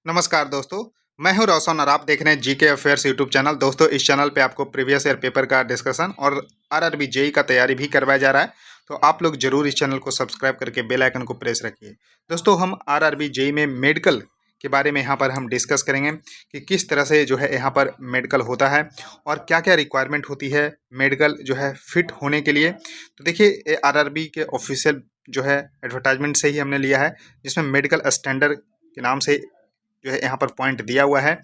नमस्कार दोस्तों, मैं हूं रोशन और आप देख रहे हैं जीके अफेयर्स यूट्यूब चैनल। दोस्तों, इस चैनल पे आपको प्रीवियस ईयर पेपर का डिस्कशन और आरआरबी जेई का तैयारी भी करवाया जा रहा है। तो आप लोग जरूर इस चैनल को सब्सक्राइब करके बेल आइकन को प्रेस रखिए। दोस्तों, हम आरआरबी जेई में मेडिकल के बारे में यहाँ पर हम डिस्कस करेंगे कि किस तरह से जो है यहाँ पर मेडिकल होता है और क्या क्या रिक्वायरमेंट होती है मेडिकल जो है फिट होने के लिए। तो देखिए, आरआरबी के ऑफिशियल जो है एडवर्टाइजमेंट से ही हमने लिया है, जिसमें मेडिकल स्टैंडर्ड के नाम से जो है यहाँ पर पॉइंट दिया हुआ है,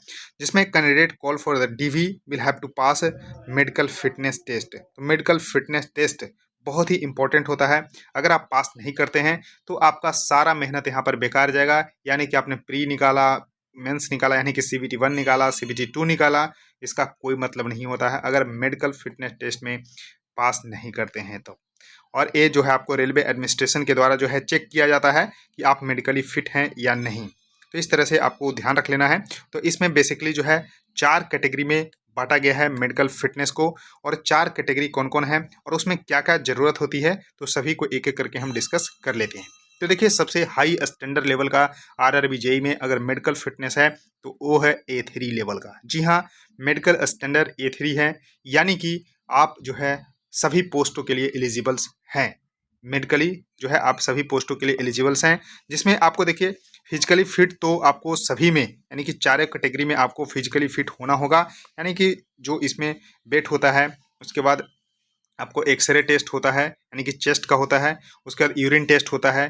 जिसमें candidate call for the DV will have to pass medical fitness test. तो मेडिकल फिटनेस टेस्ट बहुत ही इंपॉर्टेंट होता है। अगर आप पास नहीं करते हैं तो आपका सारा मेहनत यहाँ पर बेकार जाएगा। यानी कि आपने प्री निकाला, मेंस निकाला, यानी कि सीबीटी 1 निकाला, सीबीटी 2 निकाला, इसका कोई मतलब नहीं होता है अगर मेडिकल फिटनेस टेस्ट में पास नहीं करते हैं तो। और ये जो है आपको रेलवे एडमिनिस्ट्रेशन के द्वारा जो है चेक किया जाता है कि आप मेडिकली फिट हैं या नहीं। तो इस तरह से आपको ध्यान रख लेना है। तो इसमें बेसिकली जो है 4 कैटेगरी में बांटा गया है मेडिकल फिटनेस को। और 4 कैटेगरी कौन कौन है और उसमें क्या क्या ज़रूरत होती है, तो सभी को एक एक करके हम डिस्कस कर लेते हैं। तो देखिए, सबसे हाई स्टैंडर्ड लेवल का आरआरबी जेई में अगर मेडिकल फिटनेस है तो वो है A3 लेवल का। जी हाँ, मेडिकल स्टैंडर्ड A3 है, यानी कि आप जो है सभी पोस्टों के लिए एलिजिबल्स हैं। मेडिकली जो है आप सभी पोस्टों के लिए एलिजिबल्स हैं, जिसमें आपको देखिए फिजिकली फिट तो आपको सभी में, यानी कि चारों कैटेगरी में आपको फिजिकली फिट होना होगा। यानी कि जो इसमें वेट होता है, उसके बाद आपको एक्सरे टेस्ट होता है, यानी कि चेस्ट का होता है, उसके बाद यूरिन टेस्ट होता है।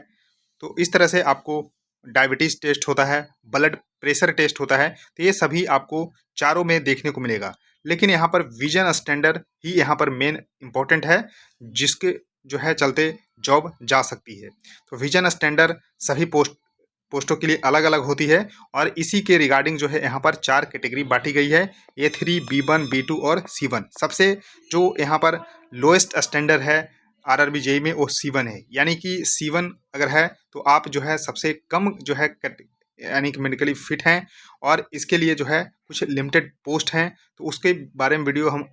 तो इस तरह से आपको डायबिटीज टेस्ट होता है, ब्लड प्रेशर टेस्ट होता है। तो ये सभी आपको चारों में देखने को मिलेगा। लेकिन यहाँ पर विजन स्टैंडर्ड ही यहाँ पर मेन इंपॉर्टेंट है, जिसके जो है चलते जॉब जा सकती है। तो विजन स्टैंडर्ड सभी पोस्टों के लिए अलग अलग होती है और इसी के रिगार्डिंग जो है यहाँ पर 4 कैटेगरी बांटी गई है, A3, B1, B2 और C1। सबसे जो यहाँ पर लोएस्ट स्टैंडर्ड है आरआरबी जेई में वो C1 है। यानी कि C1 अगर है तो आप जो है सबसे कम जो है यानी कि मेडिकली फिट हैं। और इसके लिए जो है कुछ लिमिटेड पोस्ट हैं, तो उसके बारे में वीडियो हम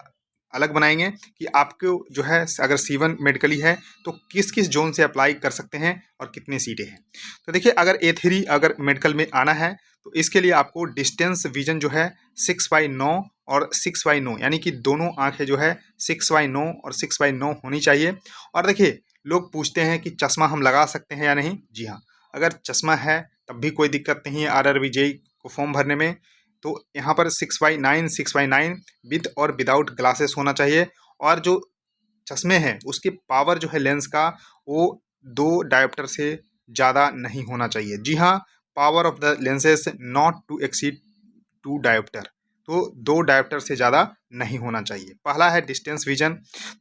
अलग बनाएंगे कि आपको जो है अगर C1 मेडिकली है तो किस किस जोन से अप्लाई कर सकते हैं और कितनी सीटें हैं। तो देखिए, अगर A3 अगर मेडिकल में आना है तो इसके लिए आपको डिस्टेंस विजन जो है 6/9 और 6/9, यानी कि दोनों आंखें जो है 6/9 और 6/9 होनी चाहिए। और देखिए, लोग पूछते हैं कि चश्मा हम लगा सकते हैं या नहीं। जी हाँ, अगर चश्मा है तब भी कोई दिक्कत नहीं है आरआरबी जेई को फॉर्म भरने में। तो यहाँ पर 6/9 विद और विदाउट ग्लासेस होना चाहिए। और जो चश्मे हैं उसकी पावर जो है लेंस का, वो 2 डायोप्टर से ज़्यादा नहीं होना चाहिए। जी हाँ, power of the lenses not to exceed 2 dioptre. तो 2 डायोप्टर से ज़्यादा नहीं होना चाहिए। पहला है डिस्टेंस विजन,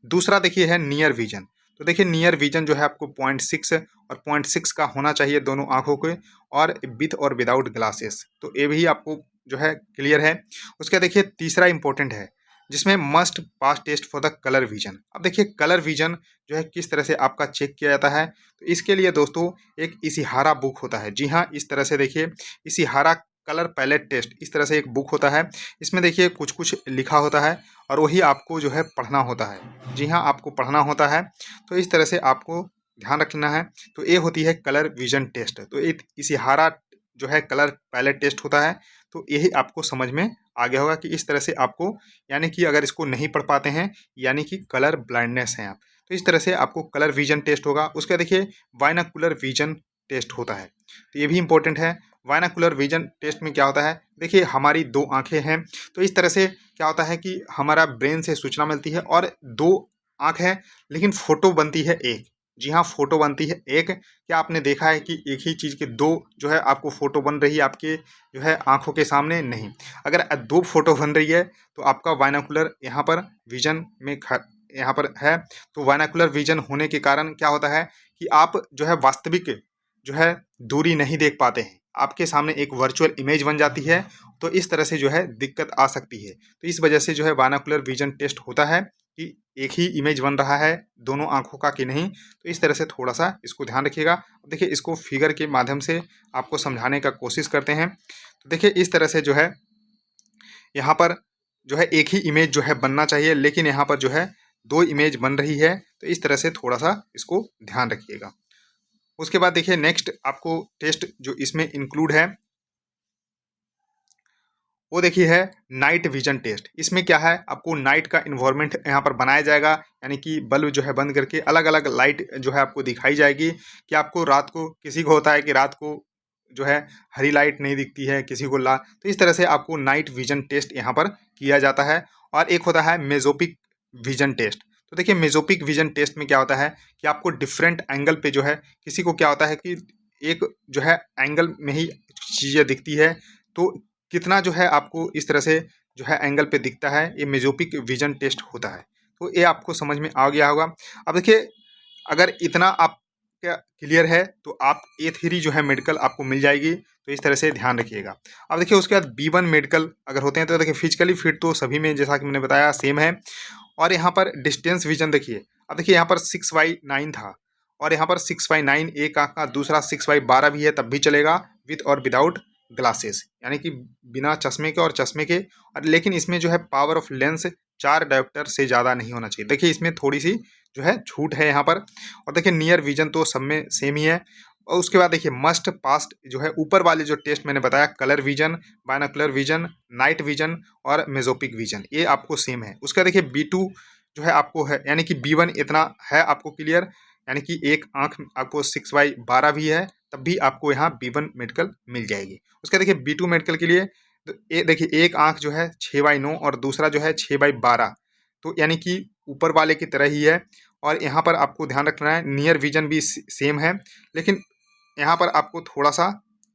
दूसरा देखिए है नियर विजन। तो देखिए, नियर विजन जो है आपको 0.6 और 0.6 का होना चाहिए दोनों आंखों के, और विथ और विदाउट ग्लासेस। तो ये भी आपको जो है क्लियर है। उसके देखिए तीसरा इंपॉर्टेंट है, जिसमें must pass test for the colour vision. अब देखिए, कलर विजन जो है किस तरह से आपका चेक किया जाता है, तो इसके लिए दोस्तों एक इशिहारा बुक होता है। जी हाँ, इस तरह से देखिए, इशिहारा कलर पैलेट टेस्ट, इस तरह से एक बुक होता है। इसमें देखिए कुछ कुछ लिखा होता है और वही आपको जो है पढ़ना होता है। जी हाँ, आपको पढ़ना होता है। तो इस तरह से आपको ध्यान रखना है। तो ये होती है कलर विजन टेस्ट। तो एक इशिहारा जो है कलर पैलेट टेस्ट होता है। तो यही आपको समझ में आ गया होगा कि इस तरह से आपको, यानी कि अगर इसको नहीं पढ़ पाते हैं यानी कि कलर ब्लाइंडनेस है आप, तो इस तरह से आपको कलर विजन टेस्ट होगा। उसका देखिए बाइनोकुलर विजन टेस्ट होता है। तो ये भी इंपॉर्टेंट है। बाइनोकुलर विजन टेस्ट में क्या होता है, देखिए हमारी 2 आंखें हैं, तो इस तरह से क्या होता है कि हमारा ब्रेन से सूचना मिलती है और 2 आंख है, लेकिन फोटो बनती है एक। जी हाँ, फोटो बनती है एक। क्या आपने देखा है कि एक ही चीज़ के 2 जो है आपको फोटो बन रही है आपके जो है आंखों के सामने? नहीं। अगर 2 फोटो बन रही है तो आपका बाइनोकुलर यहाँ पर विजन में यहाँ पर है। तो बाइनोकुलर विजन होने के कारण क्या होता है कि आप जो है वास्तविक जो है दूरी नहीं देख पाते हैं, आपके सामने एक वर्चुअल इमेज बन जाती है। तो इस तरह से जो है दिक्कत आ सकती है। तो इस वजह से जो है बाइनोकुलर विजन टेस्ट होता है कि एक ही इमेज बन रहा है दोनों आंखों का कि नहीं। तो इस तरह से थोड़ा सा इसको ध्यान रखिएगा। देखिए, इसको फिगर के माध्यम से आपको समझाने का कोशिश करते हैं। तो देखिए, इस तरह से जो है यहाँ पर जो है एक ही इमेज जो है बनना चाहिए, लेकिन यहाँ पर जो है 2 इमेज बन रही है। तो इस तरह से थोड़ा सा इसको ध्यान रखिएगा। उसके बाद देखिए नेक्स्ट आपको टेस्ट जो इसमें इंक्लूड है, वो देखिए है नाइट विजन टेस्ट। इसमें क्या है, आपको नाइट का इन्वायरमेंट यहाँ पर बनाया जाएगा, यानी कि बल्ब जो है बंद करके अलग अलग लाइट जो है आपको दिखाई जाएगी कि आपको रात को, किसी को होता है कि रात को जो है हरी लाइट नहीं दिखती है, किसी को ला, तो इस तरह से आपको नाइट विजन टेस्ट यहाँ पर किया जाता है। और एक होता है मेजोपिक विजन टेस्ट। तो देखिए मेजोपिक विजन टेस्ट में क्या होता है कि आपको डिफरेंट एंगल पे जो है, किसी को क्या होता है कि एक जो है एंगल में ही चीज़ें दिखती है, तो कितना जो है आपको इस तरह से जो है एंगल पे दिखता है, ये मेजोपिक विजन टेस्ट होता है। तो ये आपको समझ में आ गया होगा। अब देखिए अगर इतना आप क्या क्लियर है तो आप A3 जो है मेडिकल आपको मिल जाएगी, तो इस तरह से ध्यान रखिएगा। अब देखिए उसके बाद B1 मेडिकल अगर होते हैं तो देखिए फिजिकली फिट तो सभी में जैसा कि मैंने बताया सेम है। और यहाँ पर डिस्टेंस विजन देखिए, अब देखिए यहाँ पर 6/9 था और यहाँ पर 6/9 एक आँख का, दूसरा 6/12 भी है तब भी चलेगा, विथ और विदाउट ग्लासेस, यानी कि बिना चश्मे के और चश्मे के। और लेकिन इसमें जो है पावर ऑफ लेंस 4 डायोप्टर से ज़्यादा नहीं होना चाहिए। देखिए इसमें थोड़ी सी जो है छूट है यहाँ पर। और देखिए नियर विजन तो सब में सेम ही है। और उसके बाद देखिए मस्ट पास्ट जो है ऊपर वाले जो टेस्ट मैंने बताया, colour vision, binocular vision, night vision और मेजोपिक विजन, ये आपको सेम है। उसका देखिए B2 जो है आपको है, यानी कि B1 इतना है आपको क्लियर, यानी कि एक आंख आपको 6/12 भी है तब भी आपको यहाँ B1 मेडिकल मिल जाएगी। उसका देखिए B2 मेडिकल के लिए तो ये देखिए एक आंख जो है 6/9 और दूसरा जो है 6/12, तो यानी कि ऊपर वाले की तरह ही है। और यहाँ पर आपको ध्यान रखना है नियर विजन भी सेम है, लेकिन यहाँ पर आपको थोड़ा सा,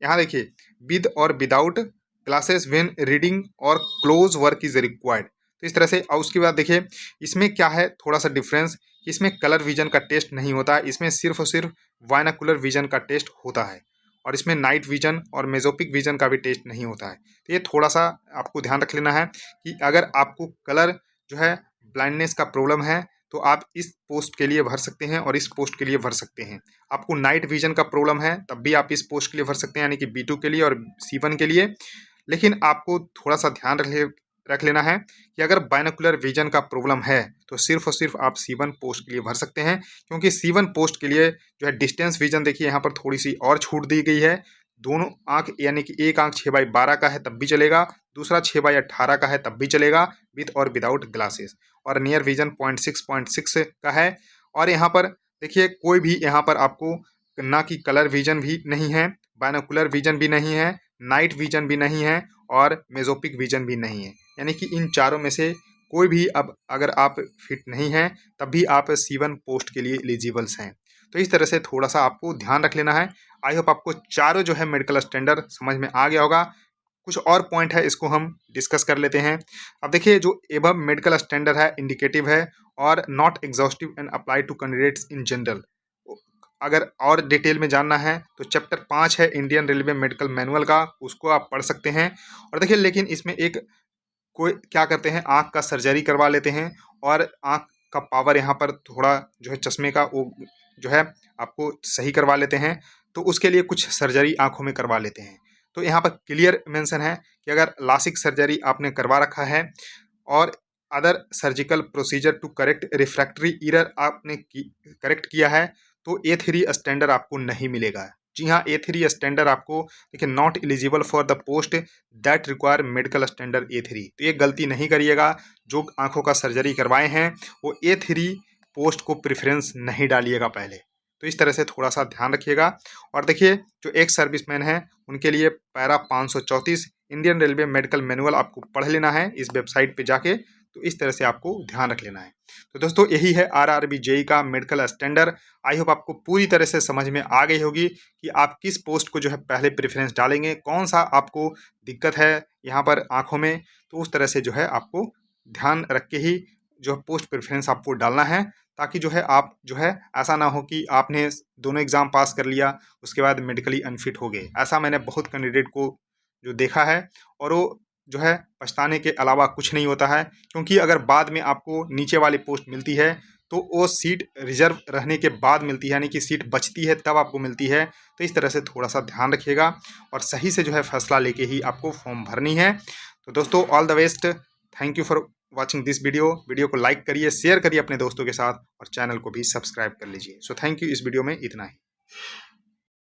यहाँ देखिए विद और विदाउट ग्लासेस व्हेन रीडिंग और क्लोज वर्क इज रिक्वायर्ड, तो इस तरह से। और उसके बाद देखिए इसमें क्या है थोड़ा सा डिफरेंस, इसमें कलर विजन का टेस्ट नहीं होता है, इसमें सिर्फ और सिर्फ बायनोकुलर विजन का टेस्ट होता है। और इसमें नाइट विजन और मेजोपिक विजन का भी टेस्ट नहीं होता है। तो ये थोड़ा सा आपको ध्यान रख लेना है कि अगर आपको कलर जो है ब्लाइंडनेस का प्रॉब्लम है तो आप इस पोस्ट के लिए भर सकते हैं और इस पोस्ट के लिए भर सकते हैं। आपको नाइट विजन का प्रॉब्लम है तब भी आप इस पोस्ट के लिए भर सकते हैं, यानी कि B2 के लिए और C1 के लिए। लेकिन आपको थोड़ा सा ध्यान रख लेना है कि अगर बायनोकुलर विजन का प्रॉब्लम है तो सिर्फ और सिर्फ आप C1 पोस्ट के लिए भर सकते हैं, क्योंकि C1 पोस्ट के लिए जो है डिस्टेंस विजन देखिए यहाँ पर थोड़ी सी और छूट दी गई है। दोनों आंख, यानी कि एक आंख 6/12 का है तब भी चलेगा, दूसरा 6/18 का है तब भी चलेगा, विथ और विदाउट ग्लासेस। और नियर विजन 0.6 का है। और यहाँ पर देखिए कोई भी यहाँ पर आपको ना कि कलर विजन भी नहीं है, बायनोकुलर विजन भी नहीं है, नाइट विजन भी नहीं है और मेजोपिक विजन भी नहीं है, यानी कि इन चारों में से कोई भी अब अगर आप फिट नहीं हैं तब भी आप C1 पोस्ट के लिए एलिजिबल्स हैं। तो इस तरह से थोड़ा सा आपको ध्यान रख लेना है। आई होप आपको चारों जो है मेडिकल स्टैंडर्ड समझ में आ गया होगा। कुछ और पॉइंट है इसको हम डिस्कस कर लेते हैं। अब देखिए जो एबव मेडिकल स्टैंडर्ड है इंडिकेटिव है और not exhaustive and apply to candidates in general. अगर और डिटेल में जानना है तो चैप्टर 5 है इंडियन रेलवे मेडिकल मैनुअल का, उसको आप पढ़ सकते हैं। और देखिए लेकिन इसमें एक कोई क्या करते हैं, आँख का सर्जरी करवा लेते हैं और आँख का पावर यहाँ पर थोड़ा जो है चश्मे का वो जो है आपको सही करवा लेते हैं, तो उसके लिए कुछ सर्जरी आँखों में करवा लेते हैं। तो यहाँ पर क्लियर मेंशन है कि अगर लासिक सर्जरी आपने करवा रखा है और other surgical procedure to correct refractory error आपने करेक्ट किया है तो A3 स्टैंडर्ड आपको नहीं मिलेगा। जी हाँ, A3 स्टैंडर्ड आपको देखिए not eligible for the post that require medical standard A3। तो ये गलती नहीं करिएगा, जो आंखों का सर्जरी करवाए हैं वो A3 पोस्ट को प्रेफरेंस नहीं डालिएगा पहले। तो इस तरह से थोड़ा सा ध्यान रखिएगा। और देखिए जो एक सर्विसमैन है उनके लिए para 534 Indian railway medical manual आपको पढ़ लेना है इस वेबसाइट पे जाके। तो इस तरह से आपको ध्यान रख लेना है। तो दोस्तों यही है RRB JEE का मेडिकल स्टैंडर्ड। आई होप आपको पूरी तरह से समझ में आ गई होगी कि आप किस पोस्ट को जो है पहले प्रेफरेंस डालेंगे, कौन सा आपको दिक्कत है यहाँ पर आँखों में, तो उस तरह से जो है आपको ध्यान रख के ही जो है पोस्ट प्रेफरेंस आपको डालना है, ताकि जो है आप जो है ऐसा ना हो कि आपने दोनों एग्ज़ाम पास कर लिया उसके बाद मेडिकली अनफिट हो गए। ऐसा मैंने बहुत कैंडिडेट को जो देखा है और वो जो है पछताने के अलावा कुछ नहीं होता है, क्योंकि अगर बाद में आपको नीचे वाली पोस्ट मिलती है तो वो सीट रिजर्व रहने के बाद मिलती है, यानी कि सीट बचती है तब आपको मिलती है। तो इस तरह से थोड़ा सा ध्यान रखिएगा और सही से जो है फैसला लेके ही आपको फॉर्म भरनी है। तो दोस्तों all the best, thank you for watching this video को लाइक करिए, शेयर करिए अपने दोस्तों के साथ और चैनल को भी सब्सक्राइब कर लीजिए। सो थैंक यू, इस वीडियो में इतना ही।